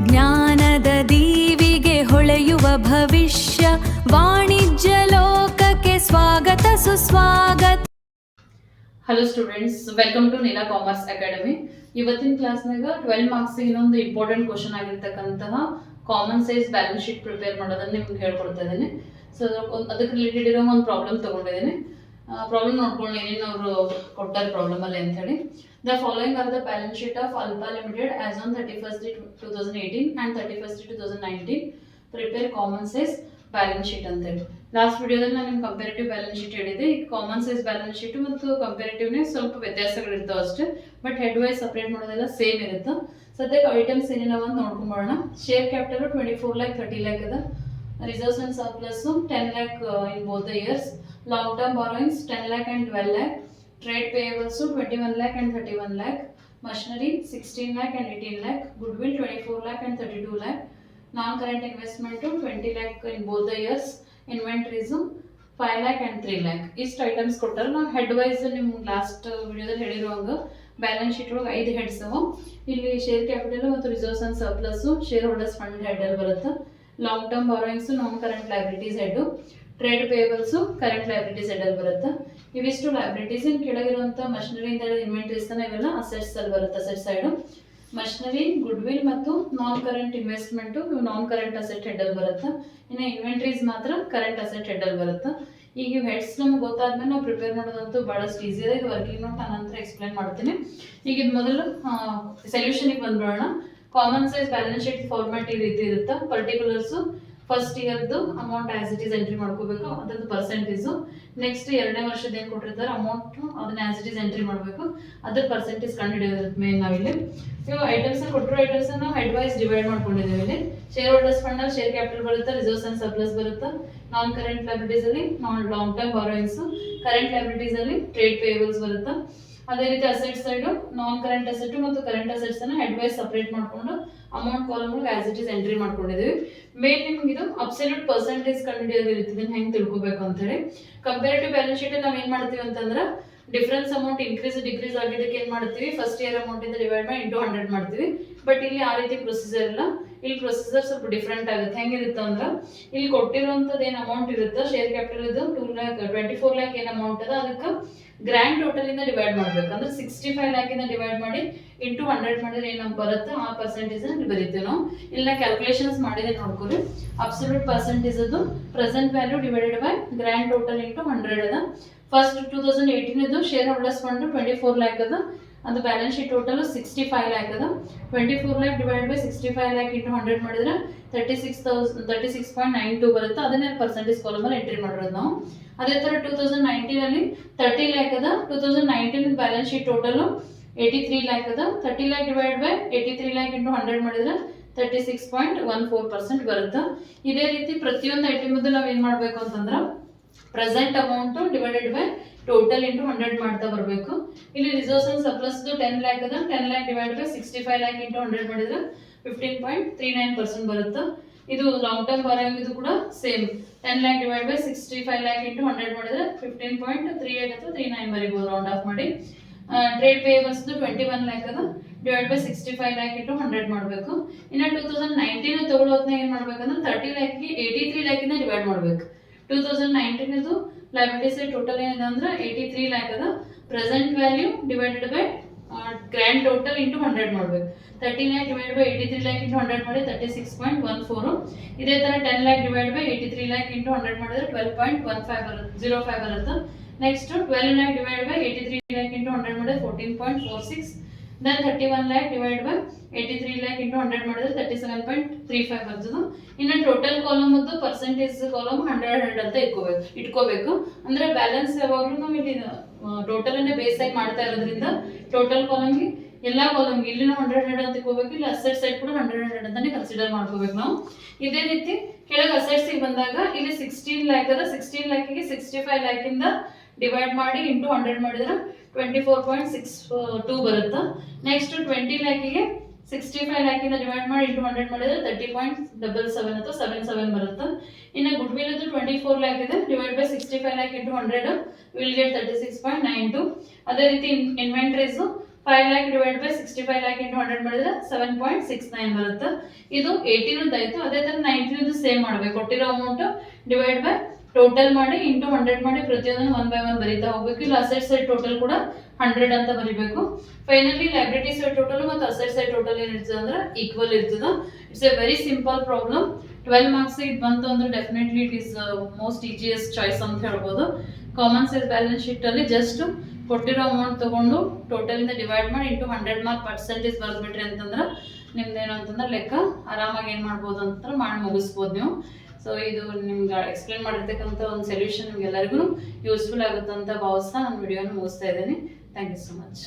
ಜ್ಞಾನದ ದೀವಿಗೆ ಹೊಳೆಯುವ ಭವಿಷ್ಯ ವಾಣಿಜ್ಯ ಲೋಕಕ್ಕೆ ಸ್ವಾಗತ ಸುಸ್ವಾಗತ. Hello students, welcome to Neela commerce academy. ಇವತ್ತಿನ ಕ್ಲಾಸ್ನಾಗ 12 ಮಾರ್ಕ್ಸ್ ಇನ್ನೊಂದು ಇಂಪಾರ್ಟೆಂಟ್ ಕ್ವಶನ್ ಆಗಿರ್ತಕ್ಕಂತಹ common size balance sheet prepare ಮಾಡೋದನ್ನ ನಿಮ್ಗೆ ಹೇಳ್ಕೊಡ್ತಾ ಇದ್ದೀನಿ. ಸೊ ಅದಕ್ಕೆ ರಿಲೇಟೆಡ್ ಇರೋ ಒಂದು ಪ್ರಾಬ್ಲಮ್ ತಗೊಂಡಿದ್ದೀನಿ. ಪ್ರಾಬ್ಲಮ್ ನೋಡ್ಕೊಂಡು ಏನೇನು ಅವರು ಕೊಟ್ಟಾರ ಪ್ರಾಬ್ಲಮ್ ಅಲ್ಲಿ ಅಂತ ಹೇಳಿ. The following are the balance sheet of alpha limited as on 31st 2018 and 31st 2019. Prepare common size balance sheet ಅಂತ ಹೇಳಿ. ಲಾಸ್ಟ್ ವಿಡಿಯೋದಲ್ಲಿ ನಾನು ನಿಮ್ಗೆ ಕಂಪೇರಿಟಿವ್ ಬ್ಯಾಲೆನ್ಸ್ ಶೀಟ್ ಹೇಳಿದೆ. ಈಗ ಕಾಮನ್ ಸೈಜ್ ಬ್ಯಾಲೆನ್ಸ್ ಶೀಟ್ ಮತ್ತು ಕಂಪೇರಿಟಿವ್ನೇ ಸ್ವಲ್ಪ ವ್ಯತ್ಯಾಸಗಳಿರ್ತಾವೆ ಅಷ್ಟೇ, ಬಟ್ ಹೆಡ್ ವೈಸ್ ಸಪ್ರೇಟ್ ಮಾಡೋದೆಲ್ಲ ಸೇಮ್ ಇರುತ್ತೆ. ಸದ್ಯಕ್ಕೆ ಐಟಮ್ಸ್ ಏನೇನವ ಅಂತ ನೋಡ್ಕೊಂಬೋಣ. ಶೇರ್ ಕ್ಯಾಪಿಟಲ್ 24 lakh 30 lakh ಅದ. Reserves and surplus 10 lakh in both the years. Long term borrowings 10 lakh and 12 lakh. Trade payables 21 lakh and 31 lakh. Machinery 16 lakh and 18 lakh. Goodwill 24 lakh and 32 lakh. Non-current investment 20 lakh in both the years. Inventories 5 lakh and 3 lakh. ಇಷ್ಟು items ಕೊಟ್ಟಾರ. ನಾವು head wise ನಿಮ್ಗೆ last ವಿಡಿಯೋದಲ್ಲಿ ಹೇಳಿರುವಂಗ balance sheet ಒಳಗೆ 5 heads ಅವ. ಇಲ್ಲಿ share capital ಮತ್ತು reserves and surplus share holders fund head ಅಲ್ಲಿ ಬರುತ್ತೆ. Long term borrowings non current liabilities head. Trade payables current liabilities head ಅಲ್ಲಿ ಬರುತ್ತೆ. ಇವಿಷ್ಟು ಲೈಬಿಲಿಟೀಸ್. ಇನ್ ಕೆಳಗಿರುವಂತ ಮಷಿನರಿ ಇಂದ ಇನ್ವೆಂಟರೀಸ್ ಇವೆಲ್ಲ ಅಸೆಟ್ಸ್ ಅಲ್ಲಿ ಬರುತ್ತೆ, ಅಸೆಟ್ ಸೈಡ್. ಮಷಿನರಿ, ಗುಡ್ವಿಲ್ ಮತ್ತು non current investment non current asset head ಅಲ್ಲಿ ಬರುತ್ತೆ. ಇನ್ನು ಇನ್ವೆಂಟರೀಸ್ ಮಾತ್ರ ಕರೆಂಟ್ ಅಸೆಟ್ ಹೆಡ್ ಅಲ್ಲಿ ಬರುತ್ತೆ. ಈಗ ಇವು ಹೆಡ್ಸ್ ನಮ್ಗೆ ಗೊತ್ತಾದ್ಮೇಲೆ ನಾವು ಪ್ರಿಪೇರ್ ಮಾಡೋದಂತೂ ಬಹಳಷ್ಟು ಈಸಿ ಇದೆ. ಇದು ವರ್ಕಿಂಗ್ ನೋಟ್ ನಂತರ ಎಕ್ಸ್ಪ್ಲೈನ್ ಮಾಡ್ತೀನಿ. ಈಗ ಇದು ಮೊದಲು ಸೊಲ್ಯೂಷನ್ಗೆ ಬಂದ್ಬಿಡೋಣ. Common size balance sheet format ಈ ರೀತಿ ಇರುತ್ತೆ. ಪರ್ಟಿಕ್ಯುಲರ್ಸ್ ಫಸ್ಟ್ ಇಯರ್ದು amount as it is entry ಮಾಡ್ಕೋಬೇಕು, ಅದ್ರದ್ದು ಪರ್ಸೆಂಟೇಜು. ನೆಕ್ಸ್ಟ್ 2ನೇ ವರ್ಷದ ಏನು ಕೊಟ್ಟಿರ್ತಾರೆ ಅಮೌಂಟ್ ಅದನ್ನ ಆಸ್ ಇಟ್ ಈಸ್ ಎಂಟ್ರಿ ಮಾಡಬೇಕು, ಅದ್ರ ಪರ್ಸೆಂಟೇಜ್ ಕಂಡು ಹಿಡಿಯೋದಿರುತ್ತೆ ಮೇನ್ ನಾವಿಲ್ಲಿ. ಇವು ಐಟಮ್ಸ್ ಕೊಟ್ಟಿರೋ ಐಟಮ್ಸ್ ನಾವು ಹೆಡ್ ವೈಸ್ ಡಿವೈಡ್ ಮಾಡ್ಕೊಂಡಿದ್ದೇವೆ. ಇಲ್ಲಿ ಶೇರ್ ಹೋಲ್ಡರ್ಸ್ ಫಂಡ್ ಅಲ್ಲಿ ಶೇರ್ ಕ್ಯಾಪಿಟಲ್ ಬರುತ್ತೆ, ರಿಸರ್ವ್ಸ್ ಅಂಡ್ ಸರ್ಪ್ಲಸ್ ಬರುತ್ತೆ. ನಾನ್ ಕರೆಂಟ್ ಲೈಬಿಲಿಟೀಸ್ ಅಲ್ಲಿ long term borrowings, current liabilities ಅಲ್ಲಿ ಟ್ರೇಡ್ ಪೇಯಬಲ್ಸ್ ಬರುತ್ತೆ. ಅದೇ ರೀತಿ asset side non current asset ಮತ್ತು ಕರೆಂಟ್ ಅಸೆಟ್ಸ್ ಅನ್ನ ಹೆಡ್ ವೈಸ್ ಸಪರೇಟ್ ಮಾಡ್ಕೊಂಡು amount column as it is entry ಮಾಡ್ಕೊಂಡಿದ್ದೀವಿ. ಮೇನ್ ನಿಮ್ಗೆ ಇದು ಅಬ್ಸಲ್ಯೂಟ್ ಪರ್ಸೆಂಟೇಜ್ ಕಂಡುಹಿಡಿಯೋದಿರುತ್ತೆ, ಇದನ್ನ ಹೆಂಗ್ ತಿಳ್ಕೊಬೇಕು ಅಂತ ಹೇಳಿ. ಕಂಪೇರಿಟಿವ್ ಬ್ಯಾಲೆನ್ಸ್ ಶೀಟ್ ನಾವ್ ಏನ್ ಮಾಡ್ತೀವಿ ಅಂತಂದ್ರೆ ಡಿಫರೆನ್ಸ್ ಅಮೌಂಟ್ ಇನ್ಕ್ರೀಸ್ ಡಿಕ್ರೀಸ್ ಆಗಿದ್ದಕ್ಕೆ ಏನ್ ಮಾಡ್ತೀವಿ, ಫಸ್ಟ್ ಇಯರ್ ಅಮೌಂಟ್ ಇಂದ ಡಿವೈಡ್ ಮಾಡಿ ಇಂಟು 100 ಮಾಡ್ತೀವಿ. ಬಟ್ ಇಲ್ಲಿ ಆ ರೀತಿ ಪ್ರೊಸೀಜರ್ ಇಲ್ಲ. ಇಲ್ಲಿ ಪ್ರೊಸೀಜರ್ ಸ್ವಲ್ಪ ಡಿಫ್ರೆಂಟ್ ಆಗುತ್ತೆ. ಹೆಂಗಿರುತ್ತೆ ಅಂದ್ರೆ ಇಲ್ಲಿ ಕೊಟ್ಟಿರುವಂತದ್ದು ಏನ್ ಅಮೌಂಟ್ ಇರುತ್ತೆ ಶೇರ್ ಕ್ಯಾಪಿಟಲ್ ಇದು 24 lakh ಏನ್ ಅಮೌಂಟ್ ಅದ ಅದಕ್ಕೆ ಗ್ರ್ಯಾಂಡ್ ಟೋಟಲ್ ಇಂದ ಡಿವೈಡ್ ಮಾಡ್ಬೇಕು. ಅಂದ್ರೆ 65 lakh ಇಂದ ಡಿವೈಡ್ ಮಾಡಿ ಇಂಟು 100 ಮಾಡಿದ್ರೆ ಏನ್ ಬರುತ್ತೆ ಆ ಪರ್ಸೆಂಟೇಜ್ ಬರೀತೀವಿ ನಾವು. ಇಲ್ಲ ಕ್ಯಾಲ್ಕುಲೇಷನ್ಸ್ ಮಾಡಿದ್ರೆ ನೋಡ್ಕೊರಿ. ಅಬ್ಸಲ್ಯೂಟ್ ಪರ್ಸೆಂಟೇಜ್ ಅದು present value divided by grand total into 100 ಅದ. ಫಸ್ಟ್ 2018 ಇದು ಶೇರ್ ಹೋಲ್ಡರ್ಸ್ ಫಂಡ್ 24 lakh ಅದ. ಅದು ಬ್ಯಾಲೆನ್ಸ್ ಶೀಟ್ ಟೋಟಲ್ 65 lakh ಅದ. 24 lakh divide by 65 lakh into 100 ಮಾಡಿದ್ರೆ 36.92 ಬರುತ್ತೆ. ಅದನ್ನೇ ಪರ್ಸೆಂಟೇಜ್ ಕಾಲಮ್ ಅಲ್ಲಿ ಎಂಟ್ರಿ ಮಾಡಿರೋದು ನಾವು. ಅದೇ ತರ 2019 ಅಲ್ಲಿ 30 lakh ಅದ. 2019 ಬ್ಯಾಲೆನ್ಸ್ ಶೀಟ್ ಟೋಟಲ್ 83 lakh ಅದ. 30 lakh divide by 83 lakh into 100 ಮಾಡಿದ್ರೆ 36.14% ಬರುತ್ತೆ. ಇದೇ ರೀತಿ ಪ್ರತಿಯೊಂದು ಐಟಮ್ ಅದು ನಾವು ಏನ್ ಮಾಡ್ಬೇಕು ಅಂತಂದ್ರೆ present amount divided by total into 100 ಮಾಡ್ತಾ ಬರಬೇಕು. ಇಲ್ಲಿ ರಿಸರ್ವ್ಸ್ ಅಂಡ್ ಸರ್ಪ್ಲಸ್ 10 lakh ಅದ. 10 lakh divide by 65 lakh into 100 ಮಾಡಿದ್ರೆ 15.39% ಬರುತ್ತೆ. ಇದು ಲಾಂಗ್ ಟರ್ಮ್ ಬಾರೋಯಿಂಗ್ ಇದು ಕೂಡ same 10 lakh divide by 65 lakh into 100 ಮಾಡಿದ್ರೆ 15.38 ಅಥವಾ 39 ಬರೀಬಹುದು ರೌಂಡ್ ಆಫ್ ಮಾಡಿ. ಟ್ರೇಡ್ ಪೇಯಬಲ್ಸ್ 21 lakh ಅದ. ಡಿವೈಡ್ ಬೈ 65 lakh ಇಂಟು 100 ಮಾಡಬೇಕು. ಇನ್ನು 2019 ತಗೊಳ್ಳೋದ್ನ ಏನ್ ಮಾಡ್ಬೇಕಂದ್ರೆ 30 lakh ಗೆ 83 lakh ಇಂದ ಡಿವೈಡ್ ಮಾಡ್ಬೇಕು. 2019 ಇದು ಲೈಬಿಲಿಟೀಸ್ ಟೋಟಲ್ ಏನಿದೆ ಅಂದ್ರೆ 83 lakh ಅದ. Present value divided by grand total into 100 ಮಾಡ್ಬೇಕು. 30 lakh divide by 83 lakh into 100 ಮಾಡಿ 36.14. ಇದೇ ತರ 10 lakh divide by 83 lakh into 100 ಮಾಡಿದ್ರೆ 12.05 ಬರುತ್ತೆ. Next 12 lakh divide by 83 lakh into 100 ಮಾಡಿದ್ರೆ 14.46. then 31 lakh divide by 83 lakh into 100 ಮಾಡಿದ್ರೆ 37.35 ಬರ್ತದೆ. ಇನ್ನು ಟೋಟಲ್ ಕಾಲಮ್ ಮತ್ತು ಪರ್ಸೆಂಟೇಜ್ ಕಾಲಮ್ 100 ಅಂತ ಇಟ್ಕೋಬೇಕು. ಅಂದ್ರೆ ಬ್ಯಾಲೆನ್ಸ್ ಯಾವಾಗಲೂ ನಾವು ಇಲ್ಲಿ ಟೋಟಲ್ ಅನ್ನೇ ಬೇಸ್ ಆಗಿ ಮಾಡ್ತಾ ಇರೋದ್ರಿಂದ ಟೋಟಲ್ ಕಾಲಮ್ಗೆ ಎಲ್ಲಾ ಕಾಲಮ್ಗೆ ಇಲ್ಲಿ 100 ಅಂತ ಇಟ್ಕೋಬೇಕು. ಇಲ್ಲಿ ಅಸೆಟ್ ಸೈಡ್ ಕೂಡ 100 ಅಂತಾನೆ ಕನ್ಸಿಡರ್ ಮಾಡ್ಕೋಬೇಕು ನಾವು. ಇದೇ ರೀತಿ ಕೆಳಗೆ ಅಸೆಟ್ಸ್ ಬಂದಾಗ ಇಲ್ಲಿ 16 lakh ಅದ. 16 lakh ಗೆ 65 lakh ಇಂದ ಡಿವೈಡ್ ಮಾಡಿ ಇಂಟು 100 ಮಾಡಿದ್ರೆ 24.62 ಬರುತ್ತೆ. ನೆಕ್ಸ್ಟ್ 20 lakh ಗೆ 65 lakh ಇಂದ ಡಿವೈಡ್ ಮಾಡಿ ಇಂಟು 100 ಮಾಡಿದ್ರೆ 30.77 ಅಥವಾ 77 ಬರುತ್ತೆ. ಇನ್ನು ಗುಡ್ವಿಲ್ 24 lakh ಇದೆ. Divide by 65 lakh into 100 will get 36.92. ಅದೇ ರೀತಿ inventories 5 lakh divide by 65 lakh into 100 ಮಾಡಿದ್ರೆ 7.69 ಬರುತ್ತೆ. ಇದು 18 ಆಯ್ತು. ಅದೇ ತರ 19 ಸೇಮ್ ಮಾಡಬೇಕು. ಕೊಟ್ಟಿರೋ ಅಮೌಂಟ್ ಡಿವೈಡ್ ಬೈ ಟೋಟಲ್ ಮಾಡಿ ಇಂಟು 100 ಮಾಡಿ ಪ್ರತಿಯೊಂದನ್ನು 1 by 1 ಬರೀತಾ ಹೋಗ್ಬೇಕು. ಇಲ್ಲಿ ಅಸೆಟ್ ಸೈಡ್ ಟೋಟಲ್ ಕೂಡ 100 ಅಂತ ಬರೀಬೇಕು. ಫೈನಲಿ ಲೈಬಿಲಿಟಿ ಸೈಡ್ ಟೋಟಲ್ ಮತ್ತು ಅಸೆಟ್ ಸೈಡ್ ಟೋಟಲ್ ಏನಿರ್ತದೆ ಅಂದ್ರೆ ಈಕ್ವಲ್ ಇರ್ತದೆ. It's A very simple problem. 12 marks ಇದು ಬಂತು ಅಂದ್ರೆ definitely it is most easiest choice ಅಂತ ಹೇಳ್ಬೋದು. ಕಾಮನ್ ಸೈಜ್ ಬ್ಯಾಲೆನ್ಸ್ ಶೀಟ್ ಅಲ್ಲಿ ಜಸ್ಟ್ ಕೊಟ್ಟಿರೋ ಅಮೌಂಟ್ ತಗೊಂಡು ಟೋಟಲ್ ಇಂದ ಡಿವೈಡ್ ಮಾಡಿ ಇಂಟು 100 ಮಾರ್ಕ್ ಪರ್ಸೆಂಟೇಜ್ ಬರ್ಬಿಟ್ರಿ ಅಂತಂದ್ರೆ ನಿಮ್ದೇನು ಅಂತಂದ್ರೆ ಲೆಕ್ಕ ಆರಾಮಾಗಿ ಏನು ಮಾಡ್ಬೋದು ಅಂತ ಮಾಡಿ ಮುಗಿಸ್ಬೋದು ನೀವು. ಸೊ ಇದು ನಿಮ್ಗೆ ಎಕ್ಸ್ಪ್ಲೇನ್ ಮಾಡಿರ್ತಕ್ಕಂಥ ಒಂದು ಸೊಲ್ಯೂಷನ್ ನಿಮ್ಗೆಲ್ಲರಿಗೂ ಯೂಸ್ಫುಲ್ ಆಗುತ್ತೆ ಅಂತ ಭಾವಿಸ್ತಾ ನಾನು ವಿಡಿಯೋನ ಮುಗಿಸ್ತಾ ಇದ್ದೀನಿ. Thank you so much.